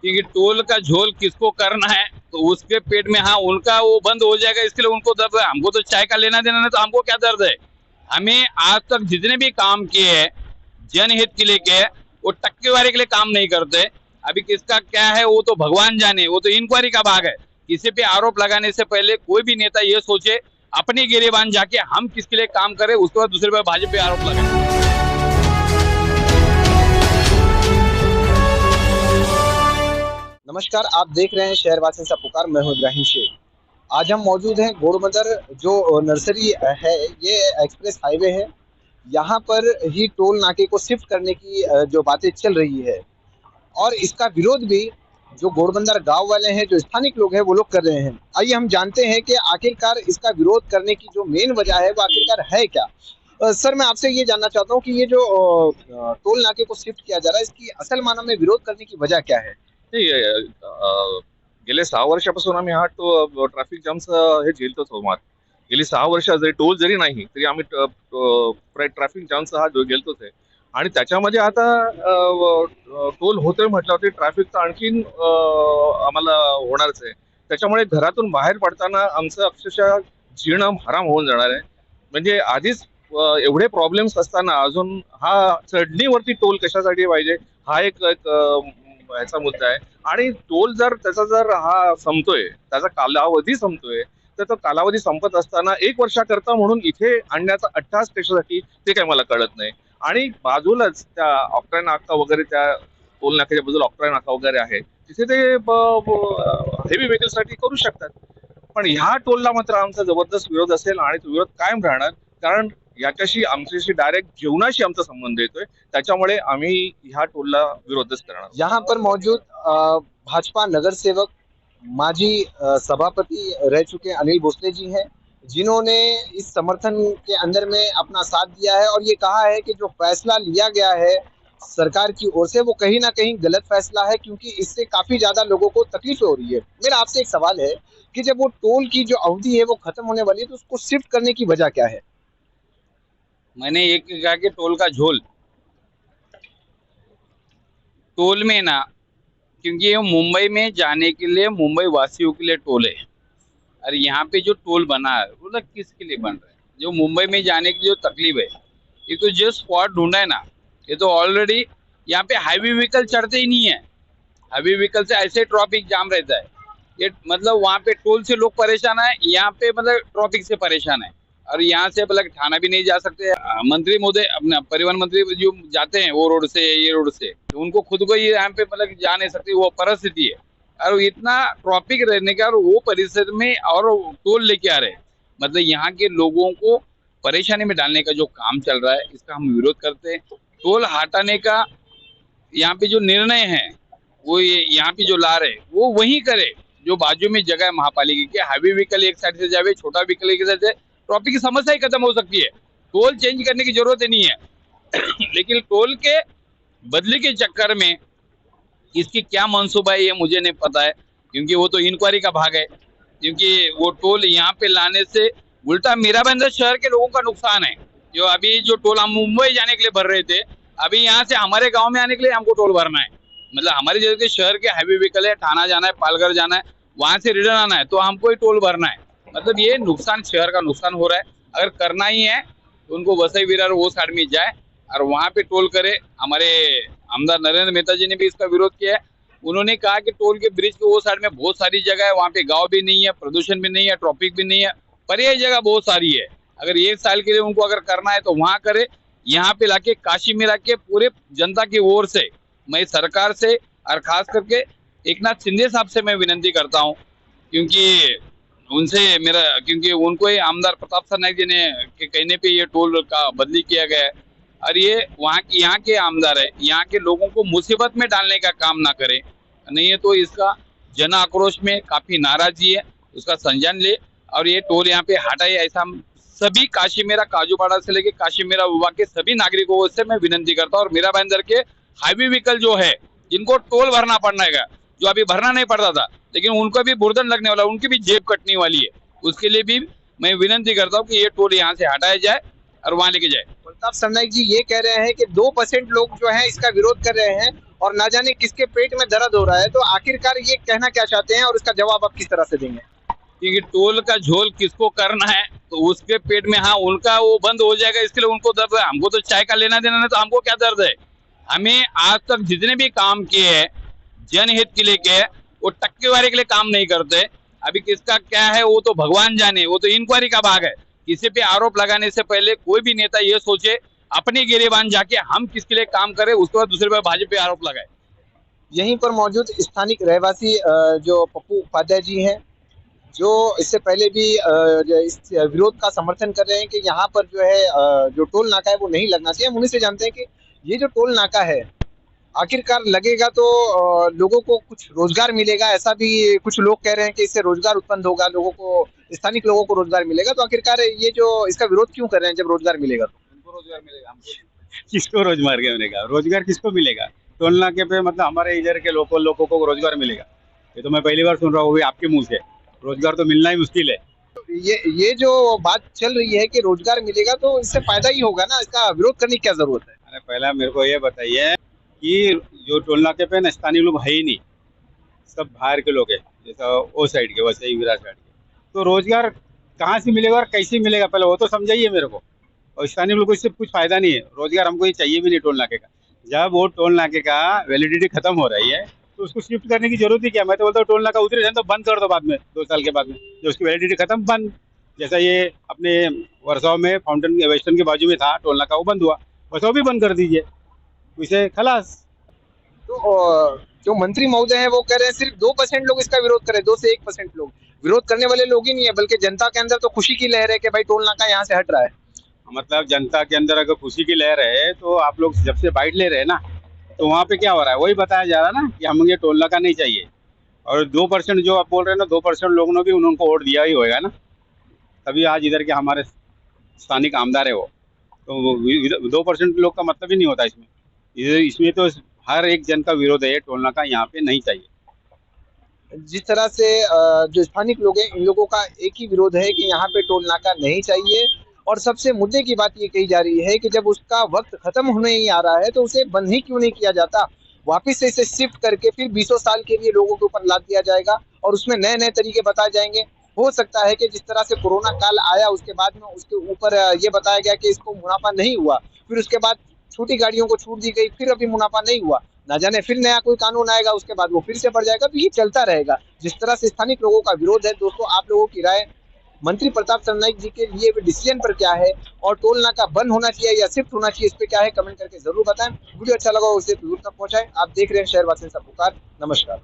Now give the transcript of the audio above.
क्योंकि टोल का झोल किसको करना है तो उसके पेट में, हाँ उनका वो बंद हो जाएगा इसके लिए उनको दर्द है। हमको तो चाय का लेना देना नहीं, तो हमको क्या दर्द है। हमें आज तक जितने भी काम किए हैं जनहित के लिए किए, वो टक्केवारी के लिए काम नहीं करते। अभी किसका क्या है वो तो भगवान जाने, वो तो इंक्वायरी का भाग है। किसी पे आरोप लगाने से पहले कोई भी नेता ये सोचे अपनी गिरेबान जाके हम किसके लिए काम करें, उसके बाद दूसरे पे भाजपा पे आरोप लगाए। नमस्कार, आप देख रहे हैं शहरवासियों का पुकार। मैं हूं इब्राहिम शेख। आज हम मौजूद हैं घोड़बंदर जो नर्सरी है, ये एक्सप्रेस हाईवे है। यहाँ पर ही टोल नाके को शिफ्ट करने की जो बातें चल रही है और इसका विरोध भी जो घोड़बंदर गांव वाले हैं, जो स्थानिक लोग हैं, वो लोग कर रहे हैं। आइए हम जानते हैं कि आखिरकार इसका विरोध करने की जो मेन वजह है वो आखिरकार है क्या। सर, मैं आपसे ये जानना चाहता हूँ कि ये जो टोल नाके को शिफ्ट किया जा रहा है, इसकी असल मानों में विरोध करने की वजह क्या है? नाही, गेले 6 वर्षापासून आम्ही हा ट्रॅफिक जामचा हे झेलतोच आहोत. गेली 6 वर्ष जरी टोल जरी नाही तरी आम्ही ट्रॅफिक जामचा हा जो गेलतोच आहे. आणि त्याच्यामध्ये आता टोल होतोय म्हटल्यावरती ट्रॅफिक तर आणखीन आम्हाला होणारच आहे. त्याच्यामुळे घरातून बाहेर पडताना आमचं अक्षरशः जीणं हराम होऊन जाणार आहे. म्हणजे आधीच एवढे प्रॉब्लेम्स असताना अजून हा चढणीवरती टोल कशासाठी पाहिजे, हा एक ह्याचा मुद्दा आहे. आणि टोल जर त्याचा जर हा संपतोय, त्याचा कालावधी संपतोय, तर तो कालावधी संपत असताना 1 वर्षाकरता म्हणून इथे आणण्याचा अट्टहास कशासाठी ते काही मला कळत नाही. आणि बाजूलाच त्या ऑक्ट्रा नाका वगैरे, त्या टोल नाक्याच्या बाजूला ऑक्ट्रा नाका वगैरे आहे, तिथे ते हेवी व्हेकलसाठी करू शकतात. पण ह्या टोलला मात्र आमचा जबरदस्त विरोध असेल आणि तो विरोध कायम राहणार. कारण याच्याशी आमच्याशी डायरेक्ट जीवनाशी आमचा संबंध येतोय. त्याच्यामुळे आम्ही ह्या टोलला विरोधच करणार. यहाँ पर मौजूद भाजपा नगर सेवक, माजी सभापति रह चुके अनिल भोसले जी हैं, जिन्होंने इस समर्थन के अंदर में अपना साथ दिया है और ये कहा है कि जो फैसला लिया गया है सरकार की ओर से वो कहीं ना कहीं गलत फैसला है, क्योंकि इससे काफी ज्यादा लोगों को तकलीफ हो रही है। मेरा आपसे एक सवाल है कि जब वो टोल की जो अवधि है वो खत्म होने वाली है, तो उसको शिफ्ट करने की वजह क्या है? मैंने एक कहा कि टोल का झोल, टोल में ना, क्योंकि ये मुंबई में जाने के लिए मुंबई वासियों के लिए टोल है। और यहाँ पे जो टोल बना है वो किसके लिए बन रहा है? जो मुंबई में जाने की जो तकलीफ है, ये तो जो स्पॉट ढूंढा है ना, ये तो ऑलरेडी यहाँ पे हाईवे व्हीकल चढ़ते ही नहीं है। हाईवे व्हीकल से ऐसे ट्रैफिक जाम रहता है। ये मतलब वहाँ पे टोल से लोग परेशान है, यहाँ पे मतलब ट्रैफिक से परेशान है। और यहाँ से मतलब थाना भी नहीं जा सकते। मंत्री महोदय अपना परिवहन मंत्री जो जाते हैं वो रोड से, ये रोड से, तो उनको खुद को ये यहाँ पे मतलब जा नहीं सकते, वो परिस्थिति है। और इतना ट्रैफिक रहने का और वो परिस्थिति में और टोल लेके आ रहे हैं, मतलब यहाँ के लोगों को परेशानी में डालने का जो काम चल रहा है, इसका हम विरोध करते हैं। टोल हटाने का यहाँ पे जो निर्णय है वो यहाँ पे जो ला रहे वो वही करे जो बाजू में जगह है महापालिका की। हाईवे व्हीकल एक साइड से जावे, छोटा व्हीकल एक साइड से, ट्रैफिक की समस्या ही खत्म हो सकती है। टोल चेंज करने की जरूरत ही नहीं है। लेकिन टोल के बदली के चक्कर में इसकी क्या मंसूबा है ये मुझे नहीं पता है, क्योंकि वो तो इंक्वायरी का भाग है। क्योंकि वो टोल यहाँ पे लाने से उल्टा मीराबंदर शहर के लोगों का नुकसान है। जो अभी जो टोल हम मुंबई जाने के लिए भर रहे थे, अभी यहाँ से हमारे गांव में आने के लिए हमको टोल भरना है। मतलब हमारे जैसे शहर के हाईवे व्हीकल है, थाना जाना है, पालघर जाना है, वहां से रिटर्न आना है, तो हमको ही टोल भरना है। मतलब ये नुकसान, शहर का नुकसान हो रहा है। अगर करना ही है तो उनको वसई विरार वो साइड में जाए और वहां पे टोल करे। हमारे आमदार नरेंद्र मेहता जी ने भी इसका विरोध किया है। उन्होंने कहा कि टोल के ब्रिज के वो साइड में बहुत सारी जगह है, वहाँ पे गाँव भी नहीं है, प्रदूषण भी नहीं है, ट्रैफिक भी नहीं है, पर ये जगह बहुत सारी है। अगर 1 साल के लिए उनको अगर करना है तो वहां करे। यहाँ पे लाके काशी में लाके पूरे जनता की ओर से मैं सरकार से और खास करके एकनाथ शिंदे साहब से मैं विनती करता हूँ, क्योंकि उनसे मेरा, क्योंकि उनको ही आमदार प्रताप सरनाईक जी ने के कहने पे ये टोल का बदली किया गया है। और ये यहाँ के आमदार है, यहाँ के लोगों को मुसीबत में डालने का काम ना करे, नहीं है तो इसका जन आक्रोश में काफी नाराजगी है, उसका संज्ञान ले और ये टोल यहाँ पे हटाए। ऐसा सभी काशीमेरा, काजूपाड़ा से लेके काशीमेरा विभाग के सभी नागरिकों से मैं विनती करता हूँ। और मेरा बंदर के हाईवे व्हीकल जो है, जिनको टोल भरना पड़ेगा, जो अभी भरना नहीं पड़ता था, लेकिन उनको भी बुर्दन लगने वाला, उनकी भी जेब कटने वाली है, उसके लिए भी मैं विनती करता हूँ कि ये टोल यहाँ से हटाया जाए और वहां लेके जाए। प्रताप सरनाईक जी ये कह रहे हैं कि 2% लोग जो है इसका विरोध कर रहे हैं और ना जाने किसके पेट में दर्द हो रहा है। तो आखिरकार ये कहना क्या चाहते हैं और इसका जवाब आप किस तरह से देंगे? क्योंकि टोल का झोल किसको करना है तो उसके पेट में, हाँ उनका वो बंद हो जाएगा इसके लिए उनको दर्द है। हमको तो चाय का लेना देना नहीं, तो हमको क्या दर्द है? हमें आज तक जितने भी काम किए हैं जनहित के लिए किए, वो टक्केवारी के लिए काम नहीं करते। अभी किसका क्या है वो तो भगवान जाने, वो तो इंक्वायरी का भाग है। किसी पे आरोप लगाने से पहले कोई भी नेता ये सोचे अपने गिरेबान जाके हम किसके लिए काम करें, उसके बाद दूसरे पर भाजपा पे आरोप लगाए। यहीं पर मौजूद स्थानिक रहवासी जो पप्पू उपाध्याय जी हैं, जो इससे पहले भी जो इस विरोध का समर्थन कर रहे हैं कि यहाँ पर जो है जो टोल नाका है वो नहीं लगना चाहिए। हम उन्हीं से जानते हैं कि ये जो टोल नाका है आखिरकार लगेगा तो लोगों को कुछ रोजगार मिलेगा, ऐसा भी कुछ लोग कह रहे हैं कि इससे रोजगार उत्पन्न होगा, लोगों को, स्थानिक लोगों को रोजगार मिलेगा। तो आखिरकार ये जो इसका विरोध क्यों कर रहे हैं जब रोजगार मिलेगा तो? उनको रोजगार मिलेगा, हमको किसको रोजगार मिलेगा? रोजगार किसको मिलेगा? टोल नाके पे मतलब हमारे इधर के लोगों को रोजगार मिलेगा? ये तो मैं पहली बार सुन रहा हूँ आपके मुंह से। रोजगार तो मिलना ही मुश्किल है। ये जो बात चल रही है कि रोजगार मिलेगा तो इससे फायदा ही होगा ना, इसका विरोध करने की क्या जरूरत है? अरे पहला मेरे को ये बताइए कि जो टोल नाके पे स्थानीय लोग है ही नहीं, सब बाहर के लोग हैं, जैसा वो साइड के, वैसे ही विराट साइड के। तो रोजगार कहाँ से मिलेगा और कैसे मिलेगा पहले वो तो समझाइए मेरे को। और स्थानीय लोगों को इससे कुछ फायदा नहीं है, रोजगार हमको ये चाहिए भी नहीं टोल नाके का। जब वो टोल नाके का वैलिडिटी खत्म हो रही है तो उसको शिफ्ट करने की जरूरत ही क्या? मैं तो बोलता हूँ टोल नाका उतरे तो बंद कर दो बाद में, 2 साल के बाद में जो उसकी वैलिडिटी खत्म, बंद। जैसा ये अपने वर्षाव में फाउंटेन वेस्टर्न के बाजू में था टोल नाका, वो बंद हुआ, बस वो भी बंद कर दीजिए, इसे खलास। तो जो मंत्री महोदय हैं वो कह रहे हैं सिर्फ 2% लोग इसका विरोध करें, 2 से 1% लोग। विरोध करने वाले लोग ही नहीं है, बल्कि जनता के अंदर तो खुशी की लहर है कि भाई टोल नाका यहाँ से हट रहा है। मतलब जनता के अंदर अगर खुशी की लहर है तो आप लोग जब से बाइट ले रहे हैं ना, तो वहाँ पे क्या हो रहा है वही बताया जा रहा है ना कि हमें ये टोल नाका नहीं चाहिए। और 2% जो आप बोल रहे हैं ना, 2% लोगों ने भी उनको वोट दिया ही होगा ना, तभी आज इधर के हमारे स्थानिक आमदार है वो। तो 2% लोग का मतलब ही नहीं होता इसमें। इसमें तो हर एक जन का विरोध है, ये टोल नाका यहाँ पे नहीं चाहिए। जिस तरह से जो स्थानिक लोग हैं इन लोगों का एक ही विरोध है कि यहाँ पे टोल नाका नहीं चाहिए। और सबसे मुद्दे की बात ये कही जा रही है कि जब उसका वक्त खत्म होने ही आ रहा है तो उसे बंद ही क्यों नहीं किया जाता, वापिस से इसे शिफ्ट करके फिर 20 साल के लिए लोगों के ऊपर लाद दिया जाएगा और उसमें नए नए तरीके बताए जाएंगे। हो सकता है कि जिस तरह से कोरोना काल आया उसके बाद में उसके ऊपर ये बताया गया कि इसको मुनाफा नहीं हुआ, फिर उसके बाद छोटी गाड़ियों को छूट दी गई, फिर अभी मुनाफा नहीं हुआ, ना जाने फिर नया कोई कानून आएगा उसके बाद वो फिर से बढ़ जाएगा। तो ये चलता रहेगा। जिस तरह से स्थानिक लोगों का विरोध है, दोस्तों आप लोगों की राय मंत्री प्रताप सरनाईक जी के लिए डिसीजन पर क्या है और टोल नाका बंद होना चाहिए या शिफ्ट होना चाहिए, इस पे क्या है कमेंट करके जरूर बताएं। वीडियो अच्छा लगा उसे दूर तक पहुंचाएं। आप देख रहे हैं शहरवासियों का पुकार। नमस्कार।